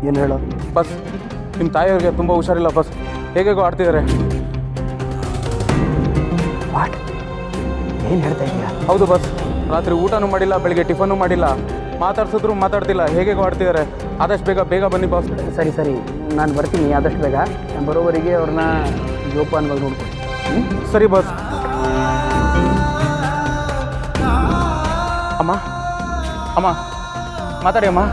ಏನು ಹೇಳೋ? ಬಸ್ ನಿಮ್ಮ ತಾಯಿಯವ್ರಿಗೆ ತುಂಬ ಹುಷಾರಿಲ್ಲ ಬಸ್, ಹೇಗೇಗೋ ಆಡ್ತಿದ್ದಾರೆ. ವಾಟ್? ಏನು ಹೇಳ್ತಾ ಇದೆಯಾ? ಹೌದು ಬಸ್, ರಾತ್ರಿ ಊಟನೂ ಮಾಡಿಲ್ಲ, ಬೆಳಿಗ್ಗೆ ಟಿಫನ್ನು ಮಾಡಿಲ್ಲ, ಮಾತಾಡ್ಸಿದ್ರು ಮಾತಾಡ್ತಿಲ್ಲ, ಹೇಗೇಗೋ ಆಡ್ತಿದ್ದಾರೆ. ಆದಷ್ಟು ಬೇಗ ಬನ್ನಿ ಬಾಸ್. ಸರಿ ಸರಿ, ನಾನು ಬರ್ತೀನಿ ಆದಷ್ಟು ಬೇಗ. ನಾನು ಬರೋವರೆಗೆ ಅವ್ರನ್ನ ಜೋಪಾನವಾಗಿ ನೋಡ್ಕೊಳ್ತೀನಿ. ಸರಿ ಬಾಸ್. ಅಮ್ಮ ಅಮ್ಮ ಮಾತಾಡಿ ಅಮ್ಮ.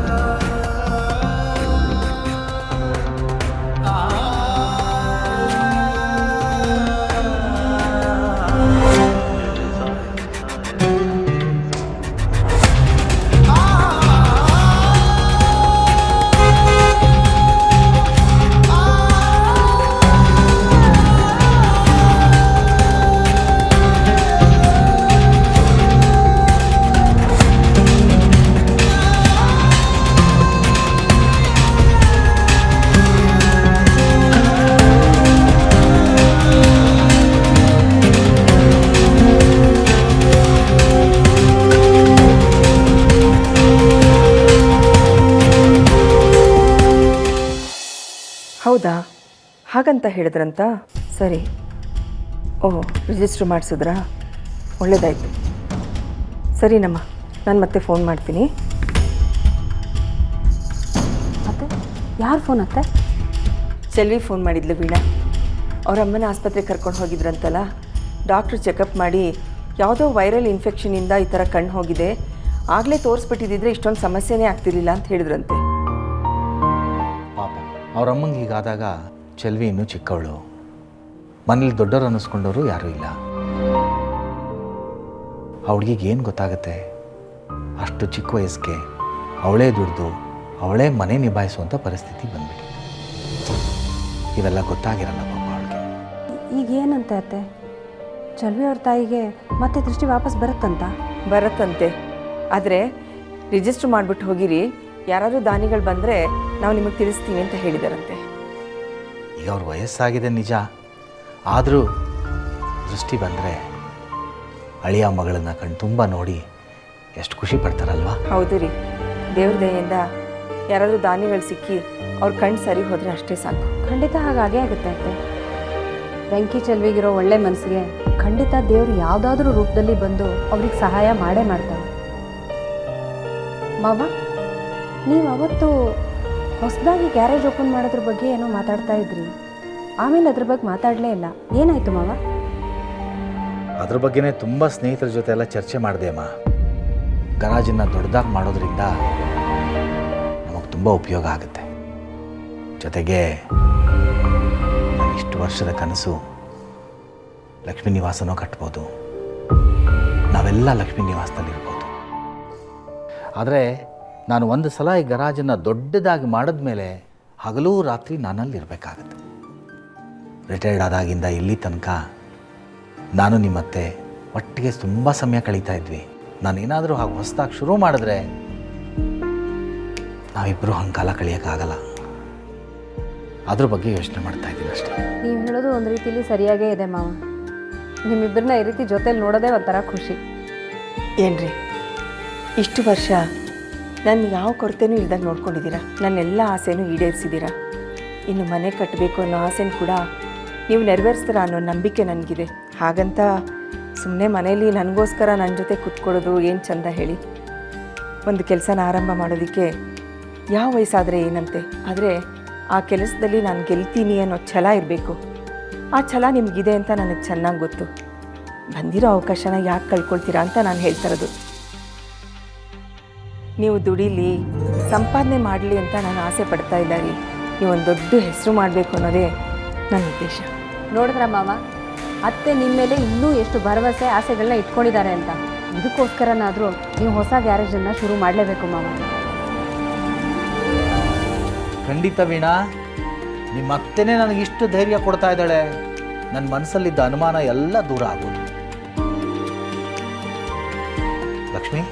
ಹೌದಾ, ಹಾಗಂತ ಹೇಳಿದ್ರಂತ. ಸರಿ, ಓಹ್ ರಿಜಿಸ್ಟ್ರ್ ಮಾಡಿಸಿದ್ರಾ? ಒಳ್ಳೆಯದಾಯಿತು. ಸರಿನಮ್ಮ, ನಾನು ಮತ್ತೆ ಫೋನ್ ಮಾಡ್ತೀನಿ. ಅತ್ತೆ, ಯಾರು ಫೋನ್ ಅತ್ತೆ? ಚೆಲ್ವಿ ಫೋನ್ ಮಾಡಿದ್ಲು ವೀಣಾ. ಅವ್ರ ಅಮ್ಮನ ಆಸ್ಪತ್ರೆಗೆ ಕರ್ಕೊಂಡು ಹೋಗಿದ್ರಂತಲ್ಲ, ಡಾಕ್ಟ್ರು ಚೆಕಪ್ ಮಾಡಿ ಯಾವುದೋ ವೈರಲ್ ಇನ್ಫೆಕ್ಷನಿಂದ ಈ ಥರ ಕಣ್ಣು ಹೋಗಿದೆ, ಆಗಲೇ ತೋರಿಸ್ಬಿಟ್ಟಿದ್ದಿದ್ರೆ ಇಷ್ಟೊಂದು ಸಮಸ್ಯೆನೇ ಆಗ್ತಿರ್ಲಿಲ್ಲ ಅಂತ ಹೇಳಿದ್ರಂತೆ. ಪಾಪ ಅವರಮ್ಮಂಗೆ ಹೀಗಾದಾಗ ಚೆಲ್ವಿ ಇನ್ನೂ ಚಿಕ್ಕವಳು, ಮನೇಲಿ ದೊಡ್ಡವರು ಅನ್ನಿಸ್ಕೊಂಡವರು ಯಾರೂ ಇಲ್ಲ. ಅವಳಿಗೆ ಏನು ಗೊತ್ತಾಗುತ್ತೆ? ಅಷ್ಟು ಚಿಕ್ಕ ವಯಸ್ಸಿಗೆ ಅವಳೇ ದುಡ್ದು ಅವಳೇ ಮನೆ ನಿಭಾಯಿಸುವಂಥ ಪರಿಸ್ಥಿತಿ ಬಂದ್ಬಿಟ್ಟಿದೆ. ಇವೆಲ್ಲ ಗೊತ್ತಾಗಿರಲ್ಲ ಪಾಪ ಅವಳಿಗೆ. ಈಗ ಏನಂತೆ ಅತ್ತೆ? ಚೆಲ್ವಿ ಅವ್ರ ತಾಯಿಗೆ ಮತ್ತೆ ದೃಷ್ಟಿ ವಾಪಸ್ ಬರುತ್ತಂತೆ. ಆದರೆ ರಿಜಿಸ್ಟ್ರ್ ಮಾಡಿಬಿಟ್ಟು ಹೋಗಿರಿ, ಯಾರಾದರೂ ದಾನಿಗಳು ಬಂದರೆ ನಾವು ನಿಮಗೆ ತಿಳಿಸ್ತೀವಿ ಅಂತ ಹೇಳಿದಾರಂತೆ. ಈಗ ಅವ್ರ ವಯಸ್ಸಾಗಿದೆ ನಿಜ, ಆದರೂ ದೃಷ್ಟಿ ಬಂದರೆ ಅಳಿಯ ಮಗಳನ್ನು ಕಣ್ಣು ತುಂಬ ನೋಡಿ ಎಷ್ಟು ಖುಷಿ ಪಡ್ತಾರಲ್ವಾ? ಹೌದು ರೀ, ದೇವ್ರ ದಯೆಯಿಂದ ಯಾರಾದರೂ ದಾನಿಗಳು ಸಿಕ್ಕಿ ಅವ್ರ ಕಣ್ಣು ಸರಿ ಹೋದರೆ ಅಷ್ಟೇ ಸಾಕು. ಖಂಡಿತ ಹಾಗಾಗೇ ಆಗುತ್ತೆ ಅತ್ತೆ. ಬೆಂಕಿ ಚೆಲ್ವಿಗಿರೋ ಒಳ್ಳೆ ಮನಸ್ಸಿಗೆ ಖಂಡಿತ ದೇವರು ಯಾವುದಾದ್ರೂ ರೂಪದಲ್ಲಿ ಬಂದು ಅವ್ರಿಗೆ ಸಹಾಯ ಮಾಡೇ ಮಾಡ್ತಾರೆ. ಮಾವ, ನೀವು ಅವತ್ತು ಹೊಸದಾಗಿ ಗ್ಯಾರೇಜ್ ಓಪನ್ ಮಾಡೋದ್ರ ಬಗ್ಗೆ ಏನೋ ಮಾತಾಡ್ತಾ ಇದ್ರಿ, ಆಮೇಲೆ ಅದ್ರ ಬಗ್ಗೆ ಮಾತಾಡಲೇ ಇಲ್ಲ. ಏನಾಯಿತು ಮಾವ? ಅದ್ರ ಬಗ್ಗೆನೇ ತುಂಬ ಸ್ನೇಹಿತರ ಜೊತೆ ಎಲ್ಲ ಚರ್ಚೆ ಮಾಡಿದೆ ಅಮ್ಮ. ಗರಾಜನ್ನು ದೊಡ್ಡದಾಗಿ ಮಾಡೋದ್ರಿಂದ ನಮಗೆ ತುಂಬ ಉಪಯೋಗ ಆಗುತ್ತೆ. ಜೊತೆಗೆ ನನ್ನ ಇಷ್ಟು ವರ್ಷದ ಕನಸು ಲಕ್ಷ್ಮೀ ನಿವಾಸನೂ ಕಟ್ಬೋದು, ನಾವೆಲ್ಲ ಲಕ್ಷ್ಮೀ ನಿವಾಸದಲ್ಲಿರ್ಬೋದು. ಆದರೆ ನಾನು ಒಂದು ಸಲ ಈ ಗರಾಜನ್ನು ದೊಡ್ಡದಾಗಿ ಮಾಡಿದ್ಮೇಲೆ ಹಗಲೂ ರಾತ್ರಿ ನಾನಲ್ಲಿರಬೇಕಾಗತ್ತೆ. ರಿಟೈರ್ಡ್ ಆದಾಗಿಂದ ಇಲ್ಲಿ ತನಕ ನಾನು ನಿಮ್ಮತ್ತೆ ಒಟ್ಟಿಗೆ ತುಂಬ ಸಮಯ ಕಳೀತಾ ಇದ್ವಿ. ನಾನೇನಾದರೂ ಹಾಗೆ ಹೊಸದಾಗಿ ಶುರು ಮಾಡಿದ್ರೆ ನಾವಿಬ್ಬರು ಹಂಗೆ ಕಾಲ ಕಳಿಯೋಕ್ಕಾಗಲ್ಲ. ಅದ್ರ ಬಗ್ಗೆ ಯೋಚನೆ ಮಾಡ್ತಾ ಇದ್ದೀನಿ ಅಷ್ಟೇ. ನೀವು ಹೇಳೋದು ಒಂದು ರೀತಿಯಲ್ಲಿ ಸರಿಯಾಗೇ ಇದೆ ಮಾವ. ನಿಮ್ಮಿಬ್ಬರನ್ನ ಈ ರೀತಿ ಜೊತೆಲಿ ನೋಡೋದೇ ಒಂಥರ ಖುಷಿ. ಏನ್ರಿ, ಇಷ್ಟು ವರ್ಷ ನಾನು ಯಾವ ಕೊರತೆನೂ ಇಲ್ದಂಗೆ ನೋಡ್ಕೊಂಡಿದ್ದೀರಾ, ನನ್ನೆಲ್ಲ ಆಸೆನೂ ಈಡೇರಿಸಿದ್ದೀರಾ. ಇನ್ನು ಮನೆ ಕಟ್ಟಬೇಕು ಅನ್ನೋ ಆಸೆನೂ ಕೂಡ ನೀವು ನೆರವೇರಿಸ್ತೀರ ಅನ್ನೋ ನಂಬಿಕೆ ನನಗಿದೆ. ಹಾಗಂತ ಸುಮ್ಮನೆ ಮನೇಲಿ ನನಗೋಸ್ಕರ ನನ್ನ ಜೊತೆ ಕೂತ್ಕೊಳ್ಳೋದು ಏನು ಚಂದ ಹೇಳಿ. ಒಂದು ಕೆಲಸನ ಆರಂಭ ಮಾಡೋದಕ್ಕೆ ಯಾವ ವಯಸ್ಸಾದರೆ ಏನಂತೆ, ಆದರೆ ಆ ಕೆಲಸದಲ್ಲಿ ನಾನು ಗೆಲ್ತೀನಿ ಅನ್ನೋ ಛಲ ಇರಬೇಕು. ಆ ಛಲ ನಿಮಗಿದೆ ಅಂತ ನನಗೆ ಚೆನ್ನಾಗಿ ಗೊತ್ತು. ಬಂದಿರೋ ಅವಕಾಶನ ಯಾಕೆ ಕಳ್ಕೊಳ್ತೀರಾ ಅಂತ ನಾನು ಹೇಳ್ತಾ ಇರೋದು. ನೀವು ದುಡೀಲಿ, ಸಂಪಾದನೆ ಮಾಡಲಿ ಅಂತ ನಾನು ಆಸೆ ಪಡ್ತಾ ಇಲ್ಲ ರೀ. ನೀವೊಂದು ದೊಡ್ಡ ಹೆಸರು ಮಾಡಬೇಕು ಅನ್ನೋದೇ ನನ್ನ ಉದ್ದೇಶ. ನೋಡಿದ್ರ ಮಾವ, ಅತ್ತೆ ನಿಮ್ಮ ಮೇಲೆ ಇನ್ನೂ ಎಷ್ಟು ಭರವಸೆ ಆಸೆಗಳನ್ನ ಇಟ್ಕೊಂಡಿದ್ದಾರೆ ಅಂತ. ಇದಕ್ಕೋಸ್ಕರನಾದರೂ ನೀವು ಹೊಸ ಗ್ಯಾರೇಜನ್ನು ಶುರು ಮಾಡಲೇಬೇಕು ಮಾವ. ಖಂಡಿತ ವೀಣಾ, ನಿಮ್ಮ ಅತ್ತೆನೇ ನನಗಿಷ್ಟು ಧೈರ್ಯ ಕೊಡ್ತಾ ಇದ್ದಾಳೆ. ನನ್ನ ಮನಸ್ಸಲ್ಲಿದ್ದ ಅನುಮಾನ ಎಲ್ಲ ದೂರ ಆಗೋದು. ಲಕ್ಷ್ಮಿ,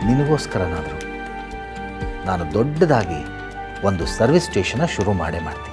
ನಿನಗೋಸ್ಕರನಾದರೂ ನಾನು ದೊಡ್ಡದಾಗಿ ಒಂದು ಸರ್ವಿಸ್ ಸ್ಟೇಷನ್ನ ಶುರು ಮಾಡ್ತೀನಿ.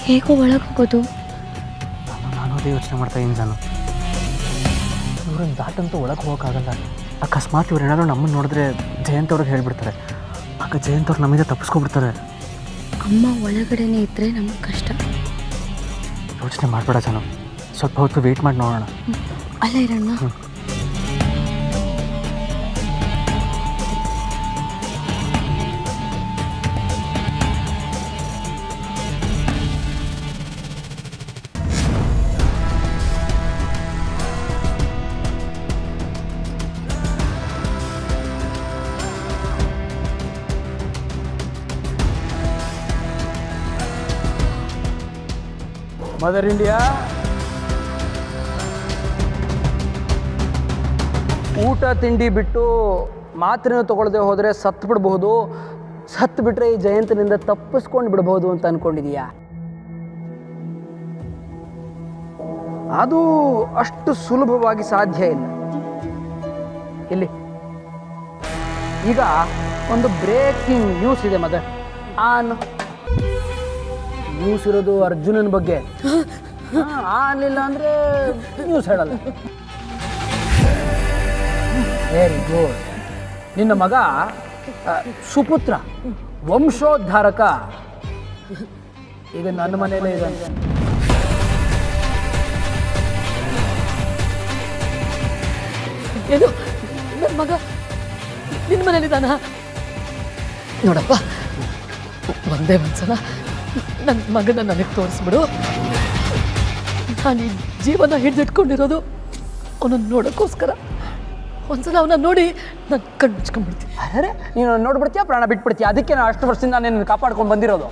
ಹೇಗೋ ಒಳಗೋಗೋದು? ನಾನು ಅದೇ ಯೋಚನೆ ಮಾಡ್ತಾ ಇದ್ದೀನಿ ನಾನು. ಇವ್ರನ್ನ ದಾಟಂತೂ ಒಳಗೆ ಹೋಗೋಕ್ಕಾಗಲ್ಲ. ಅಕಸ್ಮಾತ್ ಇವ್ರು ಏನಾದರೂ ನಮ್ಮನ್ನು ನೋಡಿದ್ರೆ ಜಯಂತ್ ಅವ್ರಿಗೆ ಹೇಳಿಬಿಡ್ತಾರೆ. ಆಗ ಜಯಂತ್ ಅವ್ರು ನಮ್ಮಿಂದ ತಪ್ಪಿಸ್ಕೊಬಿಡ್ತಾರೆ. ಅಮ್ಮ ಒಳಗಡೆನೇ ಇದ್ದರೆ ನಮಗೆ ಕಷ್ಟ. ಯೋಚನೆ ಮಾಡಬೇಡ ಜನ, ಸ್ವಲ್ಪ ಹೊತ್ತು ವೆಯ್ಟ್ ಮಾಡಿ ನೋಡೋಣ. ಅಲ್ಲ ಇರಣ್ಣ, ಮದರ್ ಇಂಡಿಯಾ, ಊಟ ತಿಂಡಿ ಬಿಟ್ಟು ಮಾತ್ರೆನೂ ತೊಗೊಳ್ದೆ ಹೋದರೆ ಸತ್ತು ಬಿಡ್ಬಹುದು. ಸತ್ತು ಬಿಟ್ಟರೆ ಈ ಜಯಂತನಿಂದ ತಪ್ಪಿಸ್ಕೊಂಡು ಬಿಡ್ಬೋದು ಅಂತ ಅಂದ್ಕೊಂಡಿದೀಯಾ? ಅದು ಅಷ್ಟು ಸುಲಭವಾಗಿ ಸಾಧ್ಯ ಇಲ್ಲ. ಇಲ್ಲಿ ಈಗ ಒಂದು ಬ್ರೇಕಿಂಗ್ ನ್ಯೂಸ್ ಇದೆ ಮದರ್. ಆನ್ ನ್ಯೂಸ್ ಇರೋದು ಅರ್ಜುನನ ಬಗ್ಗೆ. ಆನ್ಲಿಲ್ಲ ಅಂದರೆ ನ್ಯೂಸ್ ಹೇಳಲ್ಲ. Very good. ನಿನ್ನ ಮಗ ಸುಪುತ್ರ ವಂಶೋದ್ಧಾರಕ ಈಗ ನನ್ನ ಮನೆಯಲ್ಲೇ ಇದೆ. ಏನು ನನ್ನ ಮಗ ನಿನ್ನ ಮನೇಲಿದ್ದಾನ? ನೋಡಪ್ಪ, ಒಂದೇ ಒಂದ್ಸಲ ನನ್ನ ಮಗನ ನನಗೆ ತೋರಿಸ್ಬಿಡು. ನಾನು ಈ ಜೀವನ ಹಿಡಿದಿಟ್ಕೊಂಡಿರೋದು ಅವನನ್ನು ನೋಡೋಕ್ಕೋಸ್ಕರ. ಒಂದ್ಸಲ ಅವನ್ನ ನೋಡಿ ನಾನು ಕಣ್ಣು ಮುಚ್ಕೊಂಡ್ಬಿಡ್ತೀನಿ. ಅರೆ, ನೀನು ನೋಡ್ಬಿಡ್ತೀಯಾ, ಪ್ರಾಣ ಬಿಟ್ಬಿಡ್ತೀಯ. ಅದಕ್ಕೆ ನಾನು ಅಷ್ಟು ವರ್ಷದಿಂದ ನಿನ್ನ ಕಾಪಾಡ್ಕೊಂಡು ಬಂದಿರೋದು.